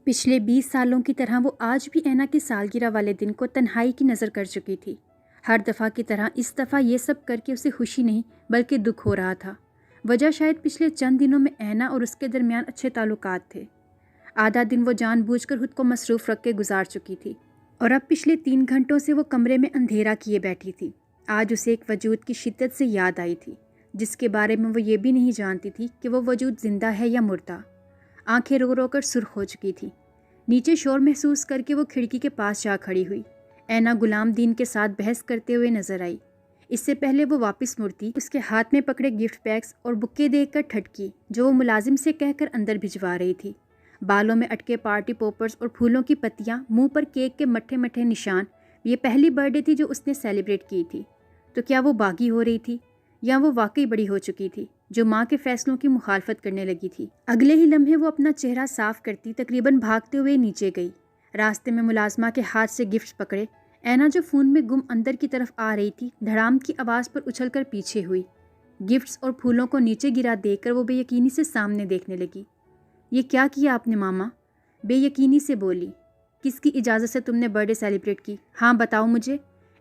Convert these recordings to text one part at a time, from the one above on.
پچھلے 20 سالوں کی طرح وہ آج بھی اینا کی سالگرہ والے دن کو تنہائی کی نظر کر چکی تھی۔ ہر دفعہ کی طرح اس دفعہ یہ سب کر کے اسے خوشی نہیں بلکہ دکھ ہو رہا تھا۔ وجہ شاید پچھلے چند دنوں میں اینا اور اس کے درمیان اچھے تعلقات تھے۔ آدھا دن وہ جان بوجھ کر خود کو مصروف رکھ کے گزار چکی تھی اور اب پچھلے 3 گھنٹوں سے وہ کمرے میں اندھیرا کیے بیٹھی تھی۔ آج اسے ایک وجود کی شدت سے یاد آئی تھی جس کے بارے میں وہ یہ بھی نہیں جانتی تھی کہ وہ وجود زندہ ہے یا مردہ۔ آنکھیں رو رو کر سرخ ہو چکی تھی۔ نیچے شور محسوس کر کے وہ کھڑکی کے پاس جا کھڑی ہوئی۔ اینا غلام دین کے ساتھ بحث کرتے ہوئے نظر آئی۔ اس سے پہلے وہ واپس مڑتی اس کے ہاتھ میں پکڑے گفٹ پیکس اور بکے دیکھ کر ٹھٹکی جو وہ ملازم سے کہہ کر اندر بھجوا رہی تھی۔ بالوں میں اٹکے پارٹی پوپرز اور پھولوں کی پتیاں، منہ پر کیک کے مٹھے مٹھے نشان۔ یہ پہلی برتھ ڈے تھی جو اس نے سیلیبریٹ کی تھی۔ تو کیا وہ باغی ہو رہی تھی یا وہ واقعی بڑی ہو چکی تھی جو ماں کے فیصلوں کی مخالفت کرنے لگی تھی؟ اگلے ہی لمحے وہ اپنا چہرہ صاف کرتی تقریباً بھاگتے ہوئے نیچے گئی۔ راستے میں ملازمہ کے ہاتھ سے گفٹس پکڑے اینا جو فون میں گم اندر کی طرف آ رہی تھی دھڑام کی آواز پر اچھل کر پیچھے ہوئی۔ گفٹس اور پھولوں کو نیچے گرا دیکھ کر وہ بے یقینی سے سامنے دیکھنے لگی۔ یہ کیا کیا آپ نے ماما؟ بے یقینی سے بولی۔ کس کی اجازت سے تم نے برتھ ڈے سیلیبریٹ کی؟ ہاں بتاؤ مجھے۔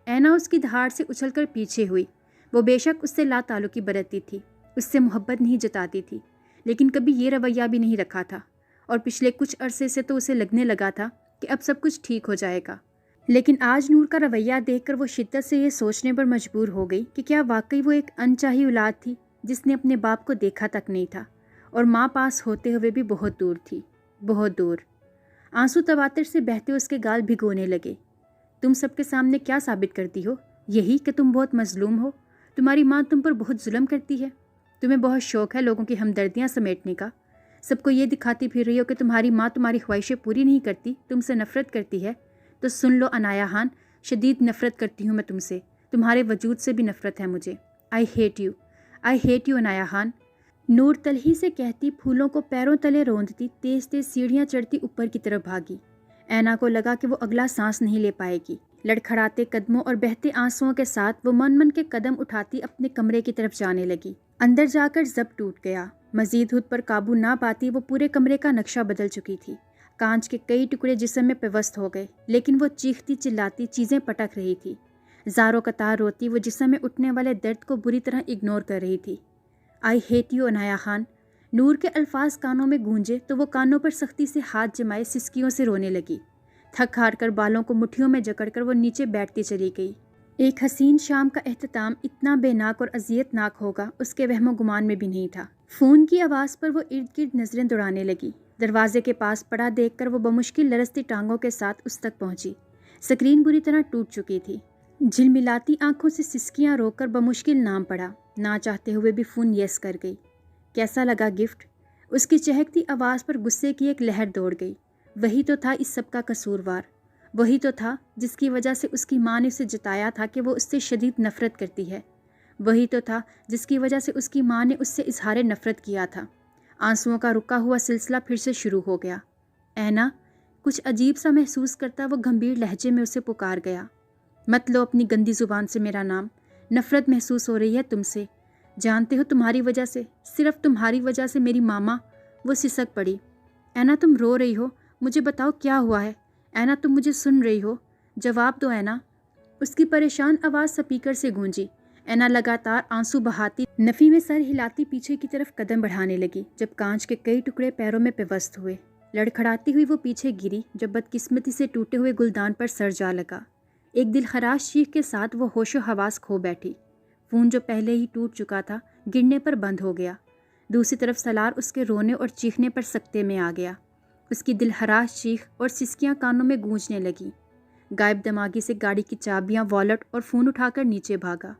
اینا اس کی دھاڑ سے اچھل کر پیچھے ہوئی۔ وہ بے شک اس سے لا تعلقی برتتی تھی، اس سے محبت نہیں جتاتی تھی، لیکن کبھی یہ رویہ بھی نہیں رکھا تھا، اور پچھلے کچھ عرصے سے تو اسے لگنے لگا تھا کہ اب سب کچھ ٹھیک ہو جائے گا۔ لیکن آج نور کا رویہ دیکھ کر وہ شدت سے یہ سوچنے پر مجبور ہو گئی کہ کیا واقعی وہ ایک انچاہی اولاد تھی جس نے اپنے باپ کو دیکھا تک نہیں تھا اور ماں پاس ہوتے ہوئے بھی بہت دور تھی، بہت دور۔ آنسو تواتر سے بہتے اس کے گال بھگونے لگے۔ تم سب کے سامنے کیا ثابت کرتی ہو؟ یہی کہ تم بہت مظلوم ہو، تمہاری ماں تم پر بہت ظلم کرتی ہے، تمہیں بہت شوق ہے لوگوں کی ہمدردیاں سمیٹنے کا، سب کو یہ دکھاتی پھر رہی ہو کہ تمہاری ماں تمہاری خواہشیں پوری نہیں کرتی، تم سے نفرت کرتی ہے۔ تو سن لو عنایا خان، شدید نفرت کرتی ہوں میں تم سے، تمہارے وجود سے بھی نفرت ہے مجھے۔ I hate you, I hate you Anaya Khan. Noor تلہی سے کہتی پھولوں کو پیروں تلے روندتی تیز تیز سیڑھیاں چڑھتی اوپر کی طرف بھاگی۔ اینا کو لگا کہ وہ اگلا سانس نہیں لے پائے گی۔ لڑکھڑاتے قدموں اور بہتے آنسوؤں کے ساتھ وہ من من کے قدم اٹھاتی اپنے کمرے کی طرف جانے لگی۔ اندر جا کر ضبط ٹوٹ گیا۔ مزید خود پر قابو نہ پاتی وہ پورے کمرے کا نقشہ بدل چکی تھی۔ کانچ کے کئی ٹکڑے جسم میں پیوست ہو گئے، لیکن وہ چیختی چلاتی چیزیں پٹک رہی تھی۔ زاروں قطار روتی وہ جسم میں اٹھنے والے درد کو بری طرح اگنور کر رہی تھی۔ I hate you Anaya Khan. Noor کے الفاظ کانوں میں گونجے تو وہ کانوں پر سختی سے ہاتھ جمائے سسکیوں سے رونے لگی۔ تھک ہار کر بالوں کو مٹھیوں میں جکڑ کر وہ نیچے بیٹھتی چلی گئی۔ ایک حسین شام کا اختتام اتنا بے ناک اور اذیت ناک ہوگا اس کے وہم و گمان میں بھی نہیں تھا۔ فون کی آواز پر وہ ارد گرد نظریں دوڑانے لگی۔ دروازے کے پاس پڑا دیکھ کر وہ بمشکل لرزتی ٹانگوں کے ساتھ اس تک پہنچی۔ سکرین بری طرح ٹوٹ چکی تھی۔ جھلملاتی آنکھوں سے سسکیاں روک کر بمشکل نام پڑا۔ نہ چاہتے ہوئے بھی فون یس کر گئی۔ کیسا لگا گفٹ؟ اس کی چہکتی آواز پر غصے کی ایک لہر دوڑ گئی۔ وہی تو تھا اس سب کا قصوروار، وہی تو تھا جس کی وجہ سے اس کی ماں نے اسے جتایا تھا کہ وہ اس سے شدید نفرت کرتی ہے، وہی تو تھا جس کی وجہ سے اس کی ماں نے اس سے اظہار نفرت کیا تھا۔ آنسوؤں کا رکا ہوا سلسلہ پھر سے شروع ہو گیا۔ اینا، کچھ عجیب سا محسوس کرتا وہ گمبھیر لہجے میں اسے پکار گیا۔ مت لو اپنی گندی زبان سے میرا نام، نفرت محسوس ہو رہی ہے تم سے، جانتے ہو تمہاری وجہ سے، صرف تمہاری وجہ سے میری ماما۔ وہ سسک پڑی۔ اینا تم رو رہی ہو، مجھے بتاؤ کیا ہوا ہے؟ اینا تم مجھے سن رہی ہو؟ جواب دو اینا۔ اس کی پریشان آواز سپیکر سے گونجی۔ اینا لگاتار آنسو بہاتی نفی میں سر ہلاتی پیچھے کی طرف قدم بڑھانے لگی جب کانچ کے کئی ٹکڑے پیروں میں پیوست ہوئے۔ لڑکھڑاتی ہوئی وہ پیچھے گری جب بدقسمتی سے ٹوٹے ہوئے گلدان پر سر جا لگا۔ ایک دل خراش چیخ کے ساتھ وہ ہوش و حواس کھو بیٹھی۔ فون جو پہلے ہی ٹوٹ چکا تھا گرنے پر بند ہو گیا۔ دوسری طرف سلار اس کے رونے اور چیخنے پر سکتے میں آ گیا۔ اس کی دل خراش چیخ اور سسکیاں کانوں میں گونجنے لگیں۔ غائب دماغی سے گاڑی کی چابیاں، والیٹ اور فون اٹھا کر نیچے بھاگا۔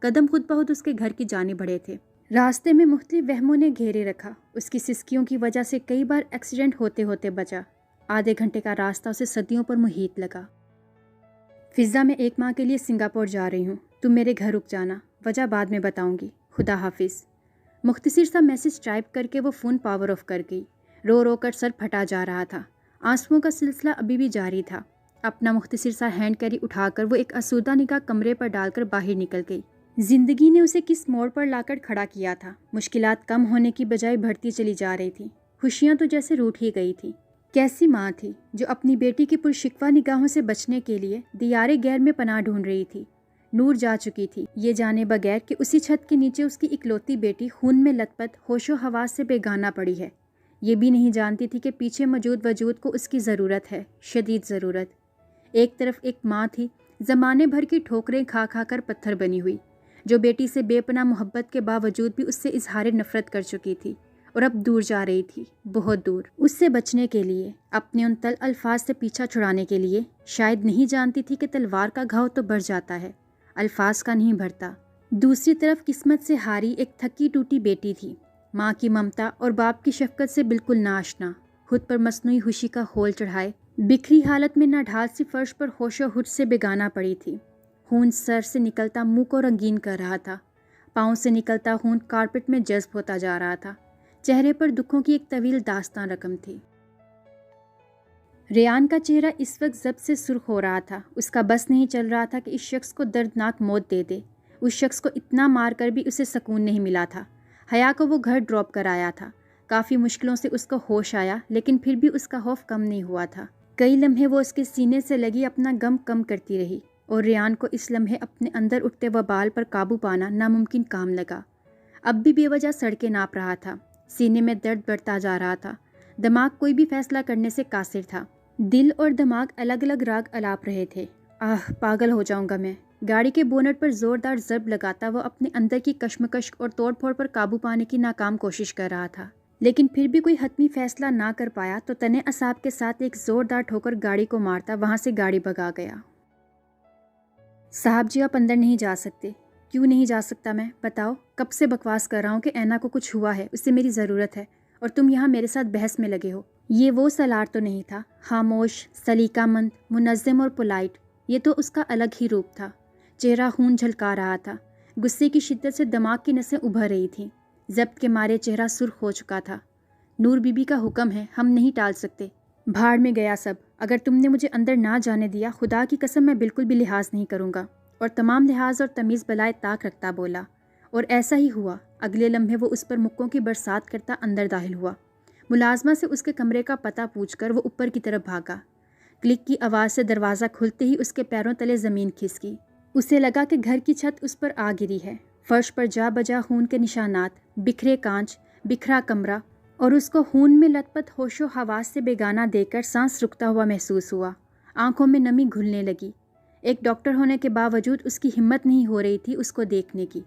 قدم خود بخود اس کے گھر کی جانب بڑھے تھے۔ راستے میں مختلف وہموں نے گھیرے رکھا۔ اس کی سسکیوں کی وجہ سے کئی بار ایکسیڈنٹ ہوتے ہوتے بچا۔ آدھے گھنٹے کا راستہ اسے صدیوں پر محیط لگا۔ فضا، میں 1 ماہ کے لیے سنگاپور جا رہی ہوں، تم میرے گھر رک جانا، وجہ بعد میں بتاؤں گی، خدا حافظ۔ مختصر سا میسج ٹائپ کر کے وہ فون پاور آف کر گئی۔ رو رو کر سر پھٹا جا رہا تھا۔ آنسوؤں کا سلسلہ ابھی بھی جاری تھا۔ اپنا مختصر سا ہینڈ کیری اٹھا کر وہ ایک آسودہ نگاہ کمرے پر ڈال کر باہر نکل گئی۔ زندگی نے اسے کس موڑ پر لا کر کھڑا کیا تھا؟ مشکلات کم ہونے کی بجائے بڑھتی چلی جا رہی تھی۔ خوشیاں تو جیسے روٹ ہی گئی تھی۔ کیسی ماں تھی جو اپنی بیٹی کی پرشکوہ نگاہوں سے بچنے کے لیے دیار غیر میں پناہ ڈھونڈ رہی تھی۔ نور جا چکی تھی، یہ جانے بغیر کہ اسی چھت کے نیچے اس کی اکلوتی بیٹی خون میں لت پت ہوش و حواس سے بیگانہ پڑی ہے۔ یہ بھی نہیں جانتی تھی کہ پیچھے موجود وجود کو اس کی ضرورت ہے، شدید ضرورت۔ ایک طرف ایک ماں تھی، زمانے بھر کی ٹھوکریں کھا کھا کر پتھر بنی ہوئی، جو بیٹی سے بے پناہ محبت کے باوجود بھی اس سے اظہار نفرت کر چکی تھی اور اب دور جا رہی تھی، بہت دور۔ اس سے بچنے کے لیے، اپنے ان تل الفاظ سے پیچھا چھڑانے کے لیے، شاید نہیں جانتی تھی کہ تلوار کا گھاؤ تو بڑھ جاتا ہے، الفاظ کا نہیں بھرتا۔ دوسری طرف قسمت سے ہاری ایک تھکی ٹوٹی بیٹی تھی، ماں کی ممتا اور باپ کی شفقت سے بالکل ناآشنا، خود پر مصنوعی خوشی کا خول چڑھائے، بکھری حالت میں ناڈھال سی فرش پر ہوش و ہوش سے بیگانہ پڑی تھی۔ خون سر سے نکلتا منہ کو رنگین کر رہا تھا، پاؤں سے نکلتا خون کارپٹ میں جذب ہوتا جا رہا تھا، چہرے پر دکھوں کی ایک طویل داستان رقم تھی۔ ریان کا چہرہ اس وقت ضبط سے سرخ ہو رہا تھا، اس کا بس نہیں چل رہا تھا کہ اس شخص کو دردناک موت دے دے۔ اس شخص کو اتنا مار کر بھی اسے سکون نہیں ملا تھا۔ حیا کو وہ گھر ڈراپ کر آیا تھا، کافی مشکلوں سے اس کو ہوش آیا، لیکن پھر بھی اس کا خوف کم نہیں ہوا تھا۔ کئی لمحے وہ اس کے سینے سے لگی اپنا غم کم کرتی رہی، اور ریان کو اس لمحے اپنے اندر اٹھتے وبال پر قابو پانا ناممکن کام لگا۔ اب بھی بے وجہ سڑکیں ناپ رہا تھا، سینے میں درد بڑھتا جا رہا تھا، دماغ کوئی بھی فیصلہ کرنے سے قاصر تھا۔ دل اور دماغ الگ الگ راگ الاپ رہے تھے۔ پاگل ہو جاؤں گا میں۔ گاڑی کے بونٹ پر زوردار ضرب لگاتا وہ اپنے اندر کی کشمکش اور توڑ پھوڑ پر قابو پانے کی ناکام کوشش کر رہا تھا، لیکن پھر بھی کوئی حتمی فیصلہ نہ کر پایا تو تنے اعصاب کے ساتھ ایک زوردار ٹھوکر گاڑی کو مارتا وہاں سے گاڑی بھگا گیا۔ صاحب جی، آپ اندر نہیں جا سکتے۔ کیوں نہیں جا سکتا میں؟ بتاؤ۔ کب سے بکواس کر رہا ہوں کہ اینا کو کچھ ہوا ہے، اسے میری ضرورت ہے، اور تم یہاں میرے ساتھ بحث میں لگے ہو۔ یہ وہ سالار تو نہیں تھا، خاموش، سلیقہ مند، منظم اور پولائٹ۔ یہ تو اس کا الگ ہی روپ تھا۔ چہرہ خون جھلکا رہا تھا، غصے کی شدت سے دماغ کی نسیں ابھر رہی تھیں، ضبط کے مارے چہرہ سرخ ہو چکا تھا۔ نور بی بی کا حکم ہے، ہم نہیں ٹال سکتے۔ بھاڑ میں گیا سب۔ اگر تم نے مجھے اندر نہ جانے دیا، خدا کی قسم میں بالکل بھی لحاظ نہیں کروں گا۔ اور تمام لحاظ اور تمیز بلائے طاق رکھتا بولا، اور ایسا ہی ہوا۔ اگلے لمحے وہ اس پر مکوں کی برسات کرتا اندر داخل ہوا۔ ملازمہ سے اس کے کمرے کا پتہ پوچھ کر وہ اوپر کی طرف بھاگا۔ کلک کی آواز سے دروازہ کھلتے ہی اس کے پیروں تلے زمین کھسکی۔ اسے لگا کہ گھر کی چھت اس پر آ گری ہے۔ فرش پر جا بجا خون کے نشانات، بکھرے کانچ، بکھرا کمرہ، اور اس کو خون میں لت پت ہوش و حواس سے بیگانہ دیکھ کر سانس رکتا ہوا محسوس ہوا۔ آنکھوں میں نمی گھلنے لگی۔ ایک ڈاکٹر ہونے کے باوجود اس کی ہمت نہیں ہو رہی تھی اس کو دیکھنے کی۔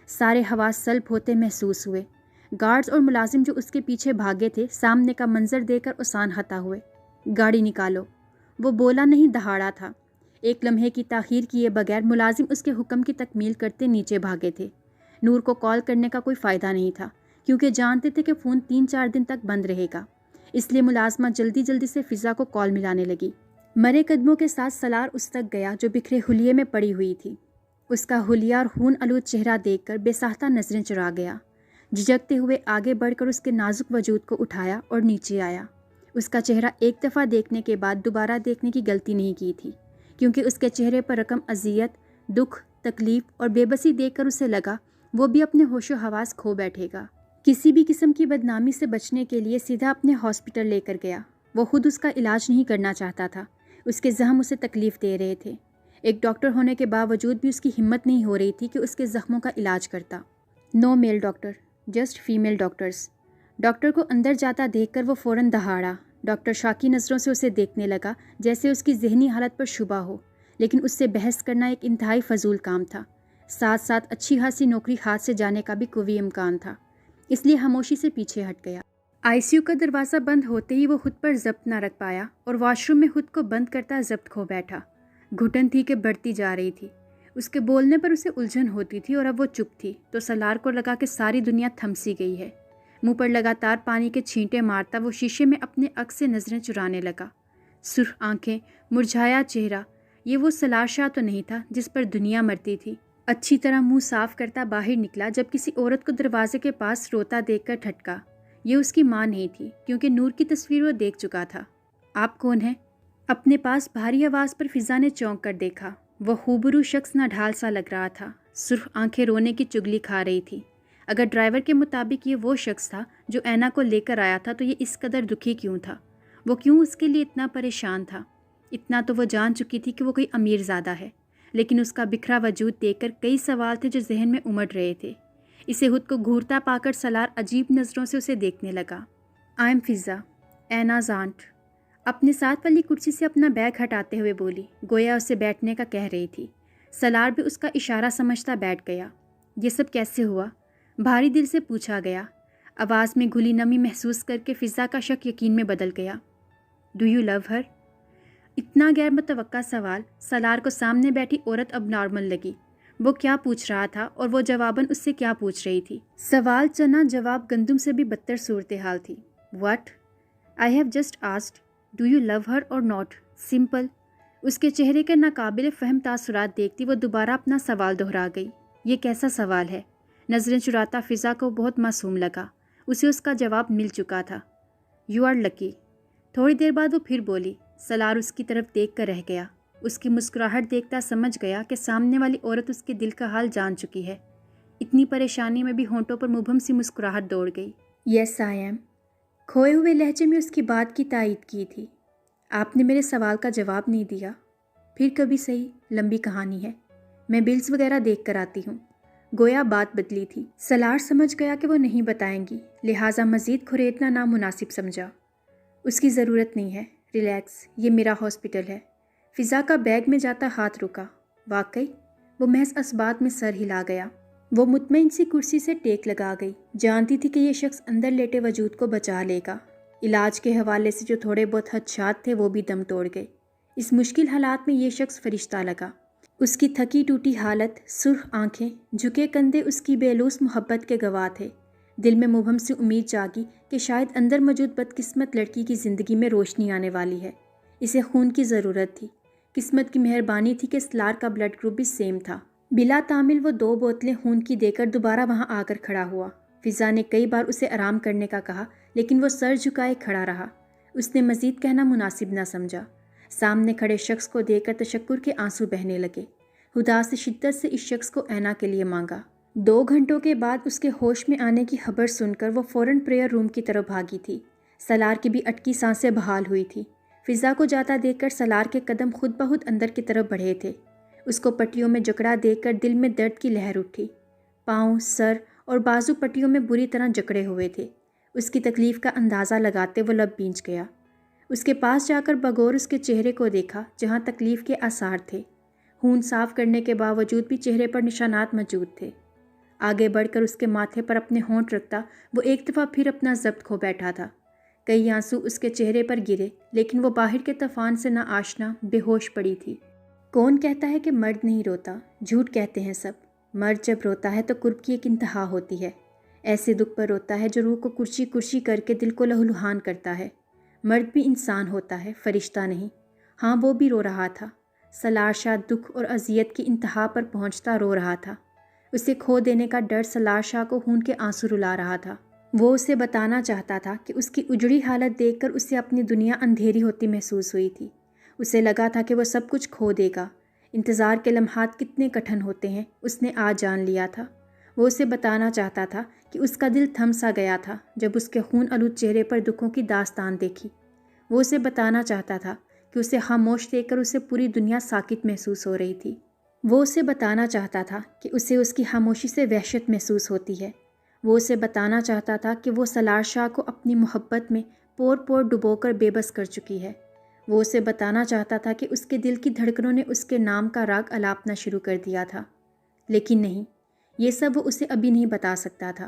سارے حواس سلب ہوتے محسوس ہوئے۔ گارڈز اور ملازم جو اس کے پیچھے بھاگے تھے، سامنے کا منظر دیکھ کر اسان ہتا ہوئے۔ گاڑی نکالو۔ وہ بولا نہیں، دہاڑا تھا۔ ایک لمحے کی تاخیر کیے بغیر ملازم اس کے حکم کی تکمیل کرتے نیچے بھاگے تھے۔ نور کو کال کرنے کا کوئی فائدہ نہیں تھا، کیونکہ جانتے تھے کہ فون 3-4 دن تک بند رہے گا، اس لیے ملازمہ جلدی جلدی سے فضا کو کال ملانے لگی۔ مرے قدموں کے ساتھ سالار اس تک گیا جو بکھرے حلیے میں پڑی ہوئی تھی۔ اس کا حلیہ اور خون آلود چہرہ دیکھ کر بے ساختہ نظریں چرا گیا۔ جھجکتے ہوئے آگے بڑھ کر اس کے نازک وجود کو اٹھایا اور نیچے آیا۔ اس کا چہرہ ایک دفعہ دیکھنے کے بعد دوبارہ دیکھنے کی غلطی نہیں کی تھی، کیونکہ اس کے چہرے پر رقم اذیت، دکھ، تکلیف اور بے بسی دیکھ کر اسے لگا وہ بھی اپنے ہوش و حواس کھو بیٹھے گا۔ کسی بھی قسم کی بدنامی سے بچنے کے لیے سیدھا اپنے ہاسپٹل لے کر گیا۔ وہ خود اس کا علاج نہیں کرنا چاہتا تھا، اس کے زخم اسے تکلیف دے رہے تھے۔ ایک ڈاکٹر ہونے کے باوجود بھی اس کی ہمت نہیں ہو رہی تھی کہ اس کے زخموں کا علاج کرتا۔ No male doctor, just female doctors. Doctor کو اندر جاتا دیکھ کر وہ فوراً دہاڑا۔ ڈاکٹر شاکی نظروں سے اسے دیکھنے لگا، جیسے اس کی ذہنی حالت پر شبہ ہو، لیکن اس سے بحث کرنا ایک انتہائی فضول کام تھا۔ ساتھ ساتھ اچھی خاصی نوکری ہاتھ سے جانے کا بھی قوی امکان تھا، اس لیے خاموشی سے پیچھے ہٹ گیا۔ آئی سی یو کا دروازہ بند ہوتے ہی وہ خود پر ضبط نہ رکھ پایا اور واش روم میں خود کو بند کرتا ضبط کھو بیٹھا۔ گھٹن تھی کہ بڑھتی جا رہی تھی۔ اس کے بولنے پر اسے الجھن ہوتی تھی اور اب وہ چپ تھی تو سالار کو لگا کہ ساری دنیا تھم سی گئی ہے۔ منہ پر لگاتار پانی کے چھینٹے مارتا وہ شیشے میں اپنے عکس سے نظریں چرانے لگا۔ سرخ آنکھیں، مرجھایا چہرہ، یہ وہ سالار شاہ تو نہیں تھا جس پر دنیا مرتی تھی۔ اچھی طرح منہ صاف کرتا باہر نکلا جب کسی عورت کو دروازے کے پاس روتا دیکھ کر ٹھٹکا۔ یہ اس کی ماں نہیں تھی، کیونکہ نور کی تصویر وہ دیکھ چکا تھا۔ آپ کون ہیں؟ اپنے پاس بھاری آواز پر فضا نے چونک کر دیکھا۔ وہ خوبرو شخص نہ ڈھال سا لگ رہا تھا۔ سرخ آنکھیں رونے کی چگلی کھا رہی تھی۔ اگر ڈرائیور کے مطابق یہ وہ شخص تھا جو اینا کو لے کر آیا تھا تو یہ اس قدر دکھی کیوں تھا؟ وہ کیوں اس کے لیے اتنا پریشان تھا؟ اتنا تو وہ جان چکی تھی کہ وہ کوئی امیر زادہ ہے، لیکن اس کا بکھرا وجود دیکھ کر کئی سوال تھے جو ذہن میں امڑ رہے تھے۔ اسے خود کو گھورتا پا کر سالار عجیب نظروں سے اسے دیکھنے لگا۔ آئی ایم فضا، ایناز آنٹ۔ اپنے ساتھ والی کرسی سے اپنا بیگ ہٹاتے ہوئے بولی، گویا اسے بیٹھنے کا کہہ رہی تھی۔ سالار بھی اس کا اشارہ سمجھتا بیٹھ گیا۔ یہ سب کیسے ہوا؟ بھاری دل سے پوچھا گیا۔ آواز میں گھلی نمی محسوس کر کے فضا کا شک یقین میں بدل گیا۔ ڈو یو لو ہر؟ اتنا غیر متوقع سوال سالار کو سامنے بیٹھی عورت اب نارمل لگی۔ وہ کیا پوچھ رہا تھا اور وہ جواباً اس سے کیا پوچھ رہی تھی؟ سوال چنا، جواب گندم سے بھی بدتر صورتحال تھی۔ What? I have just asked do you love her or not, simple. اس کے چہرے کے ناقابل فہم تاثرات دیکھتی وہ دوبارہ اپنا سوال دہرا گئی۔ یہ کیسا سوال ہے؟ نظریں چراتا فضا کو بہت معصوم لگا۔ اسے اس کا جواب مل چکا تھا۔ You are lucky. تھوڑی دیر بعد وہ پھر بولی۔ سالار اس کی طرف دیکھ کر رہ گیا۔ اس کی مسکراہٹ دیکھتا سمجھ گیا کہ سامنے والی عورت اس کے دل کا حال جان چکی ہے۔ اتنی پریشانی میں بھی ہونٹوں پر مبہم سی مسکراہٹ دوڑ گئی۔ یس آئی ایم۔ کھوئے ہوئے لہجے میں اس کی بات کی تائید کی تھی۔ آپ نے میرے سوال کا جواب نہیں دیا۔ پھر کبھی صحیح، لمبی کہانی ہے، میں بلز وغیرہ دیکھ کر آتی ہوں۔ گویا بات بدلی تھی۔ سالار سمجھ گیا کہ وہ نہیں بتائیں گی، لہٰذا مزید کھریدنا نامناسب سمجھا۔ اس کی ضرورت نہیں ہے، ریلیکس، یہ میرا ہاسپٹل ہے۔ فضا کا بیگ میں جاتا ہاتھ رکا۔ واقعی؟ وہ محض اسبات میں سر ہلا گیا۔ وہ مطمئن سی کرسی سے ٹیک لگا گئی، جانتی تھی کہ یہ شخص اندر لیٹے وجود کو بچا لے گا۔ علاج کے حوالے سے جو تھوڑے بہت خدشات تھے وہ بھی دم توڑ گئے۔ اس مشکل حالات میں یہ شخص فرشتہ لگا۔ اس کی تھکی ٹوٹی حالت، سرخ آنکھیں، جھکے کندھے اس کی بے لوث محبت کے گواہ تھے۔ دل میں مبہم سی امید جاگی کہ شاید اندر موجود بدقسمت لڑکی کی زندگی میں روشنی آنے والی ہے۔ اسے خون کی ضرورت تھی۔ قسمت کی مہربانی تھی کہ سالار کا بلڈ گروپ بھی سیم تھا۔ بلا تعمل وہ 2 بوتلیں خون کی دے کر دوبارہ وہاں آ کر کھڑا ہوا۔ فضا نے کئی بار اسے آرام کرنے کا کہا، لیکن وہ سر جھکائے کھڑا رہا۔ اس نے مزید کہنا مناسب نہ سمجھا۔ سامنے کھڑے شخص کو دیکھ کر تشکر کے آنسو بہنے لگے۔ خدا سے شدت سے اس شخص کو اینا کے لیے مانگا۔ 2 گھنٹوں کے بعد اس کے ہوش میں آنے کی خبر سن کر وہ فوراً پریئر روم کی طرف بھاگی تھی۔ سالار کی بھی اٹکی سانسیں بحال ہوئی تھی۔ فضا کو جاتا دیکھ کر سالار کے قدم خود بخود اندر کی طرف بڑھے تھے۔ اس کو پٹیوں میں جکڑا دیکھ کر دل میں درد کی لہر اٹھی۔ پاؤں، سر اور بازو پٹیوں میں بری طرح جکڑے ہوئے تھے۔ اس کی تکلیف کا اندازہ لگاتے وہ لب بھینچ گیا۔ اس کے پاس جا کر بغور اس کے چہرے کو دیکھا جہاں تکلیف کے آثار تھے۔ خون صاف کرنے کے باوجود بھی چہرے پر نشانات موجود تھے۔ آگے بڑھ کر اس کے ماتھے پر اپنے ہونٹ رکھتا وہ ایک دفعہ پھر اپنا ضبط کھو بیٹھا تھا۔ کئی آنسو اس کے چہرے پر گرے، لیکن وہ باہر کے طوفان سے نہ آشنا بے ہوش پڑی تھی۔ کون کہتا ہے کہ مرد نہیں روتا؟ جھوٹ کہتے ہیں سب۔ مرد جب روتا ہے تو کرب کی ایک انتہا ہوتی ہے۔ ایسے دکھ پر روتا ہے جو روح کو کرچی کرچی کر کے دل کو لہولہان کرتا ہے۔ مرد بھی انسان ہوتا ہے، فرشتہ نہیں۔ ہاں، وہ بھی رو رہا تھا۔ سالار شاہ دکھ اور اذیت کی انتہا پر پہنچتا رو رہا تھا۔ اسے کھو دینے کا ڈر سالار شاہ کو خون کے آنسو رلا رہا تھا۔ وہ اسے بتانا چاہتا تھا کہ اس کی اجڑی حالت دیکھ کر اسے اپنی دنیا اندھیری ہوتی محسوس ہوئی تھی۔ اسے لگا تھا کہ وہ سب کچھ کھو دے گا۔ انتظار کے لمحات کتنے کٹھن ہوتے ہیں اس نے آج جان لیا تھا۔ وہ اسے بتانا چاہتا تھا کہ اس کا دل تھم سا گیا تھا جب اس کے خون آلود چہرے پر دکھوں کی داستان دیکھی۔ وہ اسے بتانا چاہتا تھا کہ اسے خاموش دیکھ کر اسے پوری دنیا ساکت محسوس ہو رہی تھی۔ وہ اسے بتانا چاہتا تھا کہ اسے اس کی خاموشی سے وحشت محسوس ہوتی ہے۔ وہ اسے بتانا چاہتا تھا کہ وہ سالار شاہ کو اپنی محبت میں پور پور ڈبو کر بے بس کر چکی ہے۔ وہ اسے بتانا چاہتا تھا کہ اس کے دل کی دھڑکنوں نے اس کے نام کا راگ الاپنا شروع کر دیا تھا۔ لیکن نہیں، یہ سب وہ اسے ابھی نہیں بتا سکتا تھا۔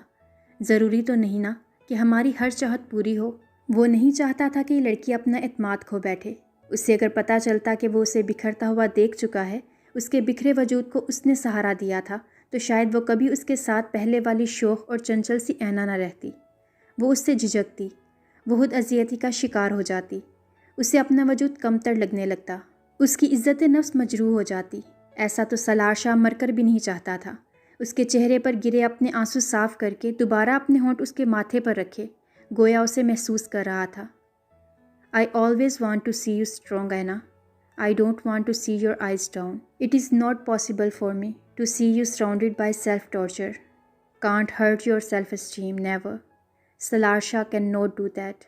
ضروری تو نہیں نا کہ ہماری ہر چاہت پوری ہو۔ وہ نہیں چاہتا تھا کہ یہ لڑکی اپنا اعتماد کھو بیٹھے۔ اسے اگر پتہ چلتا کہ وہ اسے بکھرتا ہوا دیکھ چکا ہے، اس کے بکھرے وجود کو اس نے سہارا دیا تھا، تو شاید وہ کبھی اس کے ساتھ پہلے والی شوخ اور چنچل سی اینا نہ رہتی۔ وہ اس سے جھجکتی، وہ خود اذیتی کا شکار ہو جاتی، اسے اپنا وجود کمتر لگنے لگتا، اس کی عزت نفس مجروح ہو جاتی۔ ایسا تو سالار شاہ مر کر بھی نہیں چاہتا تھا۔ اس کے چہرے پر گرے اپنے آنسو صاف کر کے دوبارہ اپنے ہونٹ اس کے ماتھے پر رکھے، گویا اسے محسوس کر رہا تھا۔ I always want to see you strong, Anna. I don't want to see your eyes down. It is not possible for me to see you surrounded by self-torture. Can't hurt your self-esteem, never. Salar Shah cannot do that.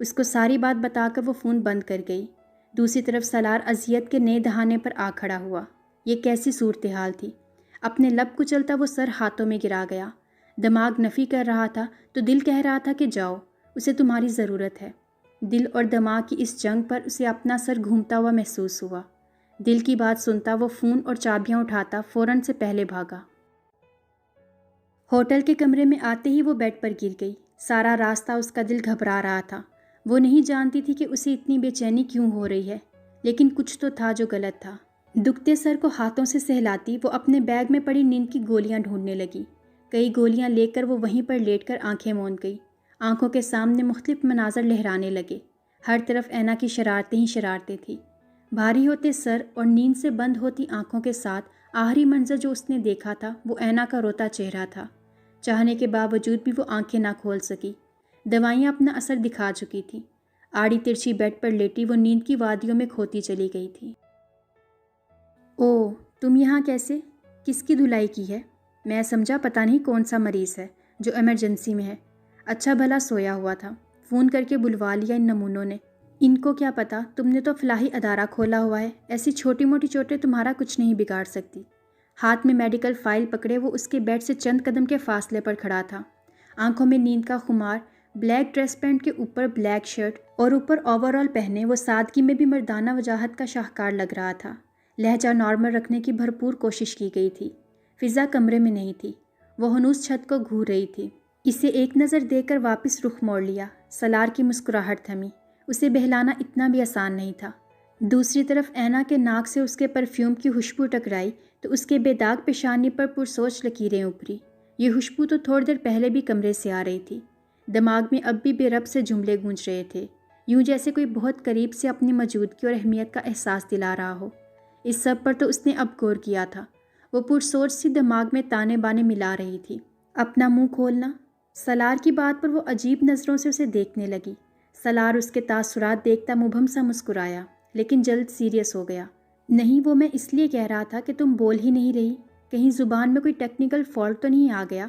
اس کو ساری بات بتا کر وہ phone بند کر گئی۔ دوسری طرف سالار اذیت کے نئے دہانے پر آ کھڑا ہوا۔ یہ کیسی صورتحال تھی؟ اپنے لب کچلتا وہ سر ہاتھوں میں گرا گیا۔ دماغ نفی کر رہا تھا تو دل کہہ رہا تھا کہ جاؤ، اسے تمہاری ضرورت ہے۔ دل اور دماغ کی اس جنگ پر اسے اپنا سر گھومتا ہوا محسوس ہوا۔ دل کی بات سنتا وہ فون اور چابیاں اٹھاتا فوراً سے پہلے بھاگا۔ ہوٹل کے کمرے میں آتے ہی وہ بیڈ پر گر گئی۔ سارا راستہ اس کا دل گھبرا رہا تھا۔ وہ نہیں جانتی تھی کہ اسے اتنی بے چینی کیوں ہو رہی ہے، لیکن کچھ تو تھا جو غلط تھا۔ دکھتے سر کو ہاتھوں سے سہلاتی وہ اپنے بیگ میں پڑی نیند کی گولیاں ڈھونڈنے لگی۔ کئی گولیاں لے کر وہ وہیں پر لیٹ کر آنکھیں موند گئی۔ آنکھوں کے سامنے مختلف مناظر لہرانے لگے۔ ہر طرف اینا کی شرارتیں ہی شرارتیں تھیں۔ بھاری ہوتے سر اور نیند سے بند ہوتی آنکھوں کے ساتھ آخری منظر جو اس نے دیکھا تھا وہ اینا کا روتا چہرہ تھا۔ چاہنے کے باوجود بھی وہ آنکھیں نہ کھول سکی۔ دوائیاں اپنا اثر دکھا چکی تھیں۔ آڑی ترچھی بیڈ پر لیٹی وہ نیند کی وادیوں میں کھوتی چلی گئی تھی۔ او، تم یہاں کیسے؟ کس کی دھلائی کی ہے؟ میں سمجھا پتہ نہیں کون سا مریض ہے جو ایمرجنسی میں ہے۔ اچھا بھلا سویا ہوا تھا، فون کر کے بلوا لیا ان نمونوں نے۔ ان کو کیا پتا تم نے تو فلاحی ادارہ کھولا ہوا ہے، ایسی چھوٹی موٹی چوٹیں تمہارا کچھ نہیں بگاڑ سکتی۔ ہاتھ میں میڈیکل فائل پکڑے وہ اس کے بیڈ سے چند قدم کے فاصلے پر کھڑا تھا۔ آنکھوں میں نیند کا خمار، بلیک ڈریس پینٹ کے اوپر بلیک شرٹ اور اوپر اوور آل پہنے وہ سادگی میں بھی مردانہ وجاہت کا شاہکار لگ رہا تھا۔ لہجہ نارمل رکھنے کی بھرپور کوشش کی گئی تھی۔ فضا کمرے میں نہیں تھی، وہ ہنوز چھت کو گھور رہی تھی۔ اسے ایک نظر دے کر واپس رخ موڑ لیا۔ سالار کی مسکراہٹ تھمی۔ اسے بہلانا اتنا بھی آسان نہیں تھا۔ دوسری طرف اینا کے ناک سے اس کے پرفیوم کی خوشبو ٹکرائی تو اس کے بے داغ پیشانی پر پرسوچ لکیریں ابھری۔ یہ خوشبو تو تھوڑی دیر پہلے بھی کمرے سے آ رہی تھی۔ دماغ میں اب بھی بے رب سے جملے گونج رہے تھے، یوں جیسے کوئی بہت قریب سے اپنی موجودگی اور اہمیت کا احساس دلا رہا ہو۔ اس سب پر تو اس نے اب غور کیا تھا۔ وہ پرسوچ سی دماغ میں تانے بانے ملا رہی تھی۔ اپنا منہ کھولنا۔ سالار کی بات پر وہ عجیب نظروں سے اسے دیکھنے لگی۔ سالار اس کے تاثرات دیکھتا مبہم سا مسکرایا، لیکن جلد سیریس ہو گیا۔ نہیں، وہ میں اس لیے کہہ رہا تھا کہ تم بول ہی نہیں رہی، کہیں زبان میں کوئی ٹیکنیکل فالٹ تو نہیں آ گیا؟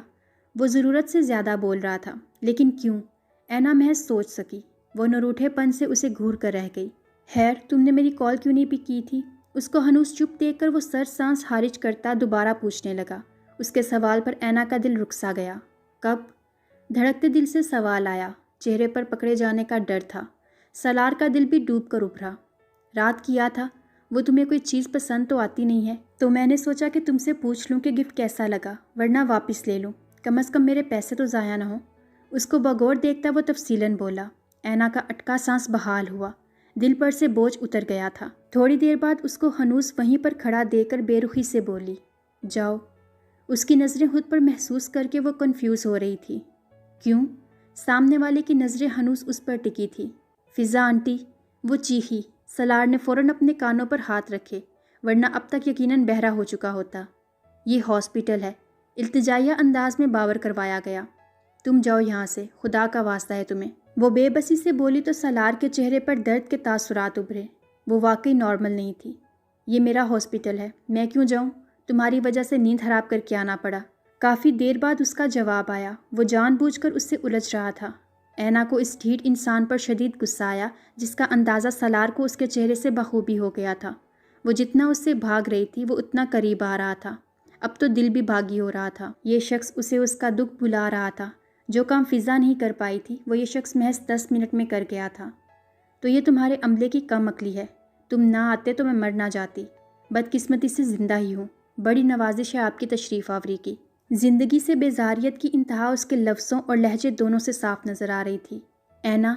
وہ ضرورت سے زیادہ بول رہا تھا، لیکن کیوں؟ اینا محض سوچ سکی۔ وہ نروٹھے پن سے اسے گھور کر رہ گئی۔ خیر، تم نے میری کال کیوں نہیں پک کی تھی؟ اس کو ہنوز چپ دیکھ کر وہ سر سانس خارج کرتا دوبارہ پوچھنے لگا۔ اس کے سوال پر اینا کا دل رک سا گیا۔ کب؟ دھڑکتے دل سے سوال آیا۔ چہرے پر پکڑے جانے کا ڈر تھا۔ سالار کا دل بھی ڈوب کر ابھرا۔ رات کیا تھا؟ وہ تمہیں کوئی چیز پسند تو آتی نہیں ہے، تو میں نے سوچا کہ تم سے پوچھ لوں کہ گفٹ کیسا لگا، ورنہ واپس لے لوں، کم از کم میرے پیسے تو ضائع نہ ہوں۔ اس کو بغور دیکھتا وہ تفصیلاً بولا۔ اینا کا اٹکا سانس بحال ہوا۔ دل پر سے بوجھ اتر گیا تھا۔ تھوڑی دیر بعد اس کو ہنوز وہیں پر کھڑا دیکھ کر بے رخی سے بولی، جاؤ۔ اس کی نظریں خود پر محسوس کر کے وہ کنفیوز ہو رہی تھی۔ کیوں؟ سامنے والے کی نظریں ہنوز اس پر ٹکی تھی۔ فضا آنٹی، وہ چیخی۔ سالار نے فوراً اپنے کانوں پر ہاتھ رکھے، ورنہ اب تک یقیناً بہرا ہو چکا ہوتا۔ یہ ہاسپٹل ہے، التجائیہ انداز میں باور کروایا گیا۔ تم جاؤ یہاں سے، خدا کا واسطہ ہے تمہیں۔ وہ بے بسی سے بولی تو سالار کے چہرے پر درد کے تاثرات ابھرے۔ وہ واقعی نارمل نہیں تھی۔ یہ میرا ہاسپٹل ہے، میں کیوں جاؤں؟ تمہاری وجہ سے نیند خراب کر کے آنا پڑا۔ کافی دیر بعد اس کا جواب آیا۔ وہ جان بوجھ کر اس سے الجھ رہا تھا۔ اینا کو اس ڈھیٹ انسان پر شدید غصہ آیا، جس کا اندازہ سالار کو اس کے چہرے سے بخوبی ہو گیا تھا۔ وہ جتنا اس سے بھاگ رہی تھی وہ اتنا قریب آ رہا تھا۔ اب تو دل بھی بھاگی ہو رہا تھا۔ یہ شخص اسے اس کا دکھ بھلا رہا تھا۔ جو کام فضا نہیں کر پائی تھی وہ یہ شخص محض 10 منٹ میں کر گیا تھا۔ تو یہ تمہارے عملے کی کم عقلی ہے۔ تم نہ آتے تو میں مر نہ جاتی۔ بدقسمتی سے زندہ ہی ہوں۔ بڑی نوازش ہے آپ کی تشریف آوری کی۔ زندگی سے بیزاریت کی انتہا اس کے لفظوں اور لہجے دونوں سے صاف نظر آ رہی تھی۔ اینا،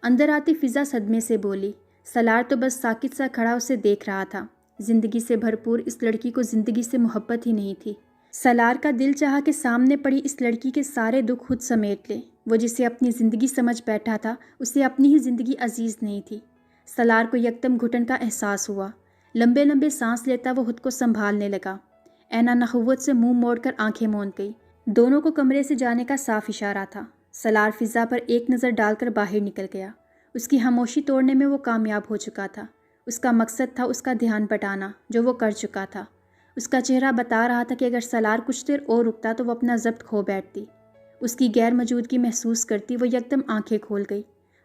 اندر آتی فضا صدمے سے بولی۔ سالار تو بس ساکت سا کھڑا اسے دیکھ رہا تھا۔ زندگی سے بھرپور اس لڑکی کو زندگی سے محبت ہی نہیں تھی۔ سالار کا دل چاہا کہ سامنے پڑی اس لڑکی کے سارے دکھ خود سمیٹ لے۔ وہ جسے اپنی زندگی سمجھ بیٹھا تھا، اسے اپنی ہی زندگی عزیز نہیں تھی۔ سالار کو یکدم گھٹن کا احساس ہوا۔ لمبے لمبے سانس لیتا وہ خود کو سنبھالنے لگا۔ اینا نخوت سے منہ موڑ کر آنکھیں موند گئی۔ دونوں کو کمرے سے جانے کا صاف اشارہ تھا۔ سالار فضا پر ایک نظر ڈال کر باہر نکل گیا۔ اس کی خاموشی توڑنے میں وہ کامیاب ہو چکا تھا۔ اس کا مقصد تھا اس کا دھیان بٹانا، جو وہ کر چکا تھا۔ اس کا چہرہ بتا رہا تھا کہ اگر سالار کچھ دیر اور رکتا تو وہ اپنا ضبط کھو بیٹھتی۔ اس کی غیر موجودگی محسوس کرتی وہ یکدم آنکھیں کھول گئی۔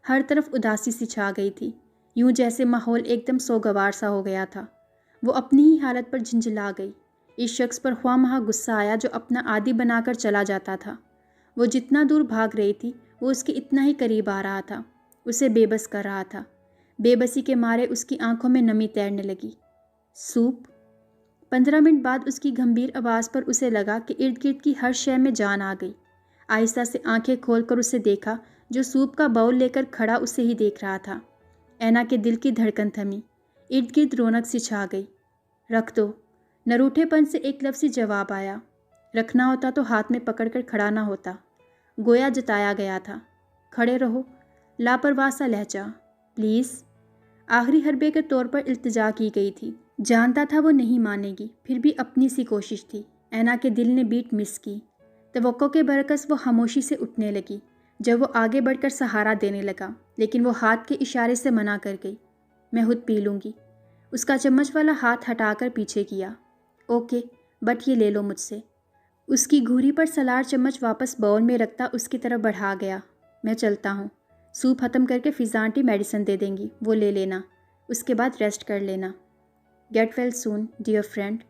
ہر طرف اداسی سی چھا گئی تھی، یوں جیسے ماحول ایک دم سوگوار سا ہو گیا تھا۔ وہ اپنی ہی حالت پر جھنجھلا گئی۔ اس شخص پر خواہ مخواہ غصہ آیا جو اپنا عادی بنا کر چلا جاتا تھا۔ وہ جتنا دور بھاگ رہی تھی وہ اس کے اتنا ہی قریب آ رہا تھا، اسے بے بس کر رہا تھا۔ بے بسی کے مارے اس کی آنکھوں میں نمی تیرنے لگی۔ سوپ؟ 15 منٹ بعد اس کی گمبھیر آواز پر اسے لگا کہ ارد گرد کی ہر شے میں جان آ گئی۔ آہستہ سے آنکھیں کھول کر اسے دیکھا جو سوپ کا باؤل لے کر کھڑا اسے ہی دیکھ رہا تھا۔ اینا کے دل کی دھڑکن تھمی، ارد گرد رونق سی چھا گئی۔ رکھ دو، نروٹھے پن سے ایک لفظی جواب آیا۔ رکھنا ہوتا تو ہاتھ میں پکڑ کر کھڑا نہ ہوتا، گویا جتایا گیا تھا۔ کھڑے رہو، لاپرواہ سا لہجہ، پلیز۔ آخری حربے کے طور پر التجا کی گئی تھی۔ جانتا تھا وہ نہیں مانے گی، پھر بھی اپنی سی کوشش تھی۔ اینا کے دل نے بیٹ مس کی۔ توقع کے برعکس وہ خاموشی سے اٹھنے لگی جب وہ آگے بڑھ کر سہارا دینے لگا، لیکن وہ ہاتھ کے اشارے سے منع کر گئی۔ میں خود پی لوں گی۔ اس کا چمچ والا ہاتھ ہٹا کر پیچھے کیا۔ اوکے، بٹ یہ لے لو مجھ سے۔ اس کی گھوری پر سلار چمچ واپس باؤل میں رکھتا اس کی طرف بڑھا گیا۔ میں چلتا ہوں، سوپ ختم کر کے فضا آنٹی میڈیسن دے دیں گی، وہ لے لینا، اس کے بعد ریسٹ کر لینا۔ گیٹ ویل سون ڈیئر فرینڈ۔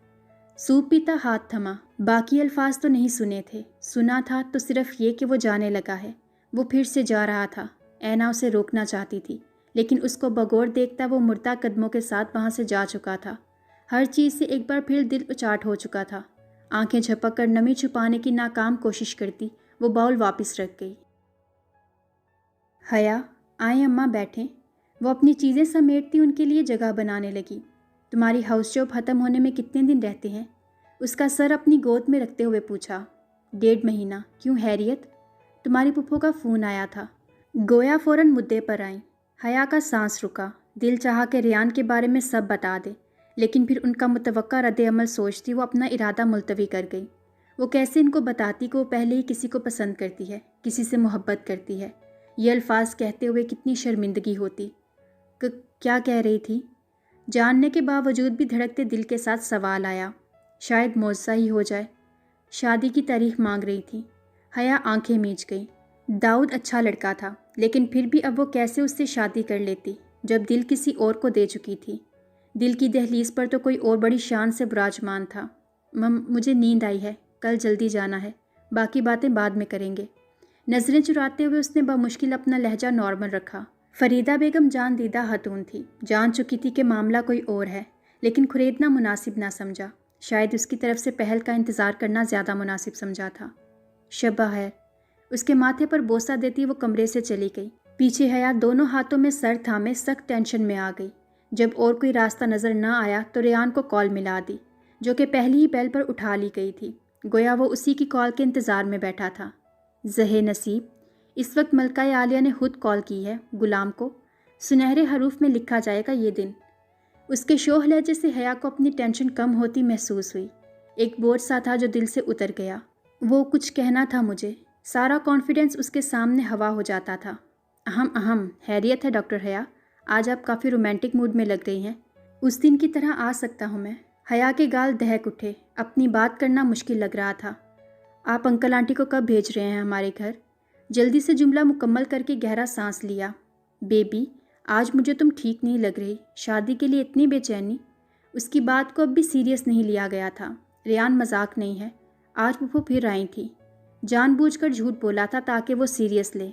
سوپ پیتا ہاتھ تھما۔ باقی الفاظ تو نہیں سنے تھے، سنا تھا تو صرف یہ کہ وہ جانے لگا ہے۔ وہ پھر سے جا رہا تھا۔ اینا اسے روکنا چاہتی تھی، لیکن اس کو بغور دیکھتا وہ مردہ قدموں کے ساتھ وہاں سے جا چکا تھا۔ ہر چیز سے ایک بار پھر دل اچاٹ ہو چکا تھا۔ آنکھیں جھپک کر نمی چھپانے کی ناکام کوشش کرتی وہ باؤل واپس رکھ گئی۔ حیا، آئیں اماں بیٹھیں۔ وہ اپنی چیزیں سمیٹتی ان کے لیے جگہ بنانے لگی۔ تمہاری ہاؤس جاب ختم ہونے میں کتنے دن رہتے ہیں؟ اس کا سر اپنی گود میں رکھتے ہوئے پوچھا۔ 1.5 مہینہ۔ کیوں خیریت؟ تمہاری پھپھو کا فون آیا تھا۔ گویا فوراً مدعے پر آئیں۔ حیا کا سانس رکا، دل چاہا کہ ریان کے بارے میں سب بتا دے، لیکن پھر ان کا متوقع رد عمل سوچتی وہ اپنا ارادہ ملتوی کر گئی۔ وہ کیسے ان کو بتاتی کہ وہ پہلے ہی کسی کو پسند کرتی ہے، کسی سے محبت کرتی ہے؟ یہ الفاظ کہتے ہوئے کتنی شرمندگی ہوتی۔ کیا کہہ رہی تھی؟ جاننے کے باوجود بھی دھڑکتے دل کے ساتھ سوال آیا۔ شاید معجزہ ہی ہو جائے۔ شادی کی تاریخ مانگ رہی تھی۔ حیا آنکھیں میچ گئی۔ داؤد اچھا لڑکا تھا، لیکن پھر بھی اب وہ کیسے اس سے شادی کر لیتی جب دل کسی اور کو دے چکی تھی؟ دل کی دہلیز پر تو کوئی اور بڑی شان سے براجمان تھا۔ مجھے نیند آئی ہے، کل جلدی جانا ہے، باقی باتیں بعد میں کریں گے۔ نظریں چراتے ہوئے اس نے بمشکل اپنا لہجہ نارمل رکھا۔ فریدہ بیگم جان دیدہ خاتون تھی، جان چکی تھی کہ معاملہ کوئی اور ہے، لیکن کھریدنا مناسب نہ سمجھا۔ شاید اس کی طرف سے پہل کا انتظار کرنا زیادہ مناسب سمجھا تھا۔ شب بخیر۔ اس کے ماتھے پر بوسہ دیتی وہ کمرے سے چلی گئی۔ پیچھے حیا دونوں ہاتھوں میں سر تھامے سخت ٹینشن میں آ گئی۔ جب اور کوئی راستہ نظر نہ آیا تو ریان کو کال ملا دی، جو کہ پہلی ہی بیل پر اٹھا لی گئی تھی، گویا وہ اسی کی کال کے انتظار میں بیٹھا تھا۔ زہے نصیب، اس وقت ملکہ عالیہ نے خود کال کی ہے غلام کو۔ سنہرے حروف میں لکھا جائے گا یہ دن۔ اس کے شوخ لہجے سے حیا کو اپنی ٹینشن کم ہوتی محسوس ہوئی۔ ایک بوجھ سا تھا جو دل سے اتر گیا۔ وہ کچھ کہنا تھا مجھے، سارا کانفیڈنس اس کے سامنے ہوا ہو جاتا تھا۔ اہم خیریت ہے ڈاکٹر حیا؟ آج آپ کافی رومانٹک موڈ میں لگ رہی ہیں۔ اس دن کی طرح آ سکتا ہوں میں؟ حیا کے گال دہک اٹھے، اپنی بات کرنا مشکل لگ رہا تھا۔ آپ انکل آنٹی کو کب بھیج رہے ہیں ہمارے گھر؟ جلدی سے جملہ مکمل کر کے گہرا سانس لیا۔ بیبی، آج مجھے تم ٹھیک نہیں لگ رہی، شادی کے لیے اتنی بے چینی؟ اس کی بات کو اب بھی سیریس نہیں لیا گیا تھا۔ ریان مذاق نہیں ہے، آج پھپھو پھر آئی تھی، جان بوجھ کر جھوٹ بولا تھا تاکہ وہ سیریس لے۔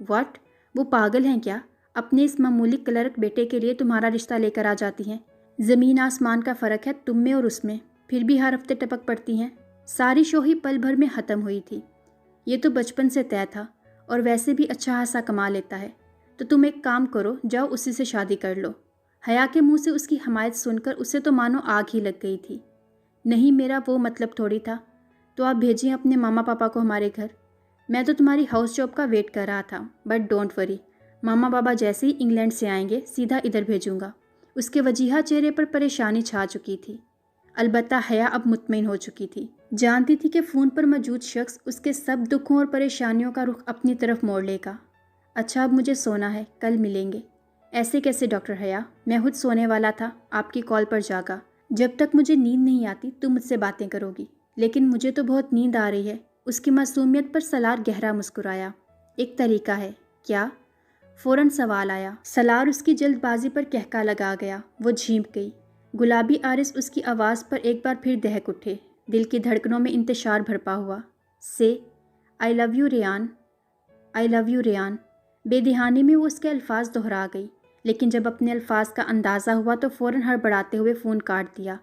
واٹ؟ وہ پاگل ہیں کیا؟ اپنے اس معمولی کلرک بیٹے کے لیے تمہارا رشتہ لے کر آ جاتی ہیں۔ زمین آسمان کا فرق ہے تم میں اور اس میں، پھر بھی ہر ہفتے ٹپک پڑتی ہیں۔ ساری شوخی پل بھر میں ختم ہوئی تھی۔ یہ تو بچپن سے طے تھا، اور ویسے بھی اچھا خاصا کما لیتا ہے، تو تم ایک کام کرو، جاؤ اسی سے شادی کر لو۔ حیا کے منہ سے اس کی حمایت سن کر اسے تو مانو آگ ہی لگ گئی تھی۔ نہیں، میرا وہ مطلب تھوڑی تھا۔ تو آپ بھیجیں اپنے ماما پاپا کو ہمارے گھر۔ میں تو تمہاری ہاؤس جاب کا ویٹ کر رہا تھا، بٹ ڈونٹ وری، ماما بابا جیسے ہی انگلینڈ سے آئیں گے سیدھا ادھر بھیجوں گا۔ اس کے وجیحہ چہرے پر پریشانی چھا چکی تھی، البتہ حیا اب مطمئن ہو چکی تھی۔ جانتی تھی کہ فون پر موجود شخص اس کے سب دکھوں اور پریشانیوں کا رخ اپنی طرف موڑ لے گا۔ اچھا، اب مجھے سونا ہے، کل ملیں گے۔ ایسے کیسے ڈاکٹر حیا؟ میں خود سونے والا تھا، آپ کی کال پر جاگا۔ جب تک مجھے نیند نہیں آتی تم مجھ سے باتیں کرو گی، لیکن مجھے تو بہت نیند آ رہی ہے۔ اس کی معصومیت پر سلار گہرا مسکرایا۔ ایک طریقہ ہے۔ کیا؟ فوراً سوال آیا۔ سالار اس کی جلد بازی پر کہکا لگا گیا۔ وہ جھینپ گئی۔ گلابی آرس اس کی آواز پر ایک بار پھر دہک اٹھے، دل کی دھڑکنوں میں انتشار بھرپا ہوا۔ سے I love you Ryan, I love you Ryan. بے دہانی میں وہ اس کے الفاظ دہرا گئی، لیکن جب اپنے الفاظ کا اندازہ ہوا تو فوراً ہڑبڑاتے ہوئے فون کاٹ دیا۔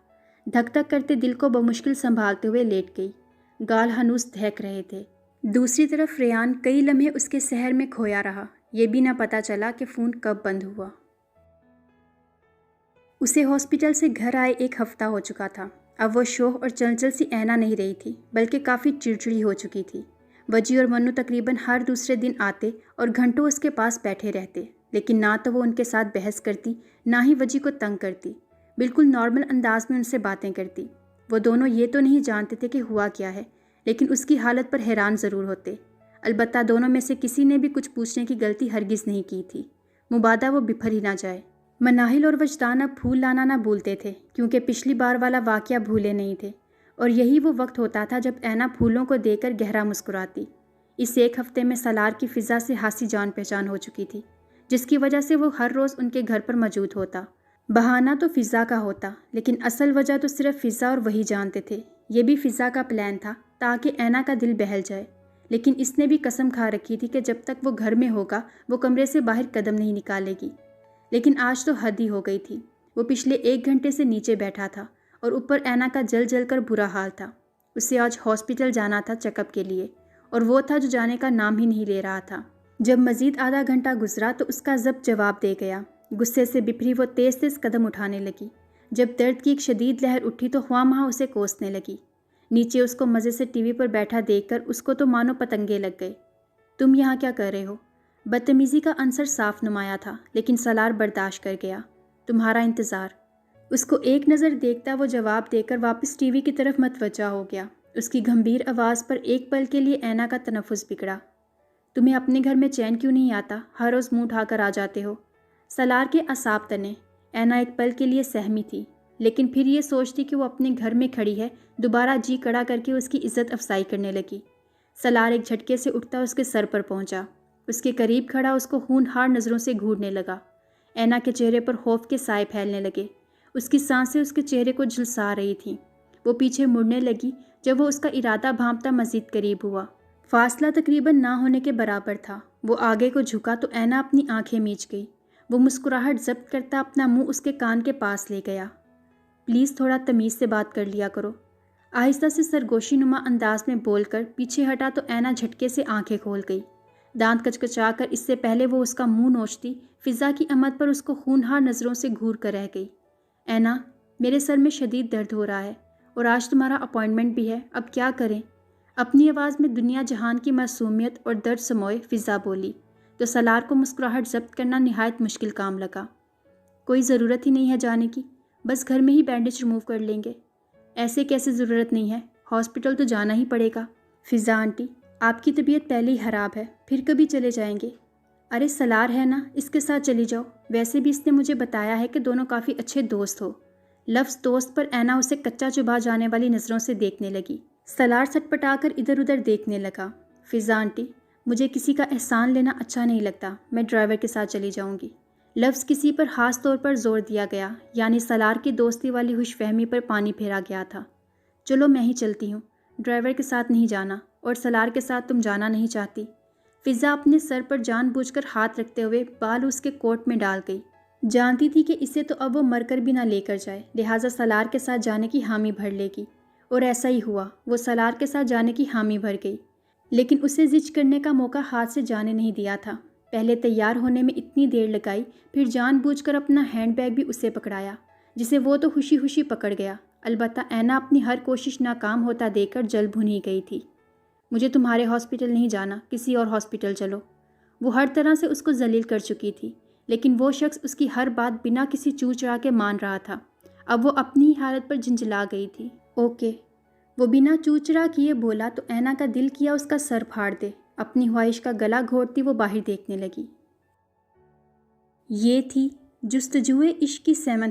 دھک دھک کرتے دل کو بمشکل سنبھالتے ہوئے لیٹ گئی۔ گال ہنوز دہک رہے تھے۔ دوسری طرف ریان کئی لمحے اس کے سحر میں کھویا رہا، یہ بھی نہ پتہ چلا کہ فون کب بند ہوا۔ اسے ہاسپٹل سے گھر آئے ایک ہفتہ ہو چکا تھا۔ اب وہ شوخ اور چنچل سی اینا نہیں رہی تھی، بلکہ کافی چڑچڑی ہو چکی تھی۔ وجی اور منو تقریباً ہر دوسرے دن آتے اور گھنٹوں اس کے پاس بیٹھے رہتے، لیکن نہ تو وہ ان کے ساتھ بحث کرتی، نہ ہی وجی کو تنگ کرتی۔ بالکل نارمل انداز میں ان سے باتیں کرتی۔ وہ دونوں یہ تو نہیں جانتے تھے کہ ہوا کیا ہے، لیکن اس کی حالت پر حیران ضرور ہوتے۔ البتہ دونوں میں سے کسی نے بھی کچھ پوچھنے کی غلطی ہرگز نہیں کی تھی، مبادا وہ بپھر ہی نہ جائے۔ مناہل اور وجدان اب پھول لانا نہ بھولتے تھے، کیونکہ پچھلی بار والا واقعہ بھولے نہیں تھے، اور یہی وہ وقت ہوتا تھا جب اینا پھولوں کو دیکھ کر گہرا مسکراتی۔ اس ایک ہفتے میں سالار کی فضا سے خاصی جان پہچان ہو چکی تھی، جس کی وجہ سے وہ ہر روز ان کے گھر پر موجود ہوتا۔ بہانہ تو فضا کا ہوتا، لیکن اصل وجہ تو صرف فضا اور وہی جانتے تھے۔ یہ بھی فضا کا پلان تھا تاکہ اینا کا دل بہل جائے، لیکن اس نے بھی قسم کھا رکھی تھی کہ جب تک وہ گھر میں ہوگا وہ کمرے سے باہر قدم نہیں نکالے گی۔ لیکن آج تو حد ہی ہو گئی تھی۔ وہ پچھلے 1 گھنٹے سے نیچے بیٹھا تھا اور اوپر اینا کا جل جل کر برا حال تھا۔ اسے آج ہاسپٹل جانا تھا چیک اپ کے لیے، اور وہ تھا جو جانے کا نام ہی نہیں لے رہا تھا۔ جب مزید آدھا گھنٹہ گزرا تو اس کا ضبط جواب دے گیا۔ غصے سے بپھری وہ تیز تیز قدم اٹھانے لگی۔ جب درد کی ایک شدید لہر اٹھی تو خواہ مخواہ اسے کوسنے لگی۔ نیچے اس کو مزے سے ٹی وی پر بیٹھا دیکھ کر اس کو تو مانو پتنگے لگ گئے۔ تم یہاں کیا کر رہے ہو؟ بدتمیزی کا عنصر صاف نمایاں تھا، لیکن سالار برداشت کر گیا۔ تمہارا انتظار۔ اس کو ایک نظر دیکھتا وہ جواب دے کر واپس ٹی وی کی طرف متوجہ ہو گیا۔ اس کی گھمبیر آواز پر ایک پل کے لیے اینا کا تنفس بگڑا۔ تمہیں اپنے گھر میں چین کیوں نہیں آتا؟ ہر روز منہ اٹھا کر آ جاتے ہو۔ سالار کے اعصاب تنے۔ اینا ایک پل کے لیے سہمی تھی، لیکن پھر یہ سوچتی کہ وہ اپنے گھر میں کھڑی ہے، دوبارہ جی کڑا کر کے اس کی عزت افزائی کرنے لگی۔ سالار ایک جھٹکے سے اٹھتا اس کے سر پر پہنچا۔ اس کے قریب کھڑا اس کو ہونہار نظروں سے گھورنے لگا۔ اینا کے چہرے پر خوف کے سائے پھیلنے لگے۔ اس کی سانسیں اس کے چہرے کو جھلسا رہی تھیں۔ وہ پیچھے مڑنے لگی جب وہ اس کا ارادہ بھانپتا مزید قریب ہوا۔ فاصلہ تقریباً نہ ہونے کے برابر تھا۔ وہ آگے کو جھکا تو اینا اپنی آنکھیں میچ گئی۔ وہ مسکراہٹ ضبط کرتا اپنا منہ اس کے کان کے پاس لے گیا۔ پلیز تھوڑا تمیز سے بات کر لیا کرو۔ آہستہ سے سرگوشی نما انداز میں بول کر پیچھے ہٹا تو اینا جھٹکے سے آنکھیں کھول گئی۔ دانت کچکچا کر اس سے پہلے وہ اس کا منہ نوچتی، فضا کی آمد پر اس کو خونہار نظروں سے گھور کر رہ گئی۔ اینا، میرے سر میں شدید درد ہو رہا ہے، اور آج تمہارا اپائنٹمنٹ بھی ہے، اب کیا کریں؟ اپنی آواز میں دنیا جہان کی معصومیت اور درد سموئے فضا بولی، تو سالار کو مسکراہٹ ضبط کرنا نہایت مشکل کام لگا۔ کوئی ضرورت ہی نہیں ہے جانے کی، بس گھر میں ہی بینڈیج ریموو کر لیں گے۔ ایسے کیسے ضرورت نہیں ہے، ہاسپٹل تو جانا ہی پڑے گا۔ فضا آنٹی، آپ کی طبیعت پہلے ہی خراب ہے، پھر کبھی چلے جائیں گے۔ ارے سالار ہے نا، اس کے ساتھ چلی جاؤ۔ ویسے بھی اس نے مجھے بتایا ہے کہ دونوں کافی اچھے دوست ہو۔ لفظ دوست پر اینا اسے کچا چبھا جانے والی نظروں سے دیکھنے لگی۔ سالار سٹپٹا کر ادھر ادھر دیکھنے لگا۔ فضا آنٹی، مجھے کسی کا احسان لینا اچھا نہیں لگتا، میں ڈرائیور کے ساتھ چلی جاؤں گی۔ لفظ کسی پر خاص طور پر زور دیا گیا، یعنی سالار کی دوستی والی خوش فہمی پر پانی پھیرا گیا تھا۔ چلو میں ہی چلتی ہوں، ڈرائیور کے ساتھ نہیں جانا، اور سالار کے ساتھ تم جانا نہیں چاہتی؟ فضا اپنے سر پر جان بوجھ کر ہاتھ رکھتے ہوئے بال اس کے کوٹ میں ڈال گئی۔ جانتی تھی کہ اسے تو اب وہ مر کر بھی نہ لے کر جائے، لہٰذا سالار کے ساتھ جانے کی حامی بھر لے گی، اور ایسا ہی ہوا۔ وہ سالار کے ساتھ جانے کی حامی بھر گئی، لیکن اسے ضد کرنے کا موقع ہاتھ سے جانے نہیں دیا تھا۔ پہلے تیار ہونے میں اتنی دیر لگائی، پھر جان بوجھ کر اپنا ہینڈ بیگ بھی اسے پکڑایا، جسے وہ تو خوشی خوشی پکڑ گیا۔ البتہ اینا اپنی ہر کوشش ناکام ہوتا دیکھ کر جل بھنی گئی تھی۔ مجھے تمہارے ہاسپٹل نہیں جانا، کسی اور ہاسپٹل چلو۔ وہ ہر طرح سے اس کو ذلیل کر چکی تھی، لیکن وہ شخص اس کی ہر بات بنا کسی چو چڑا کے مان رہا تھا۔ اب وہ اپنی ہی حالت پر جھنجھلا گئی تھی۔ اوکے، وہ بنا چوچڑا کیے بولا تو اینا کا دل کیا اس کا سر پھاڑ دے۔ اپنی خواہش کا گلا گھونٹتی وہ باہر دیکھنے لگی۔ یہ تھی جستجوئے عشق کی 7واں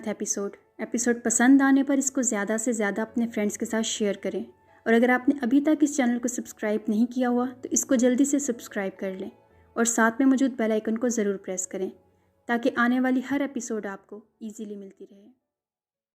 ایپیسوڈ پسند آنے پر اس کو زیادہ سے زیادہ اپنے فرینڈس کے ساتھ شیئر کریں، اور اگر آپ نے ابھی تک اس چینل کو سبسکرائب نہیں کیا ہوا تو اس کو جلدی سے سبسکرائب کر لیں، اور ساتھ میں موجود بیل آئیکن کو ضرور پریس کریں تاکہ آنے والی ہر ایپیسوڈ آپ کو ایزیلی ملتی رہے۔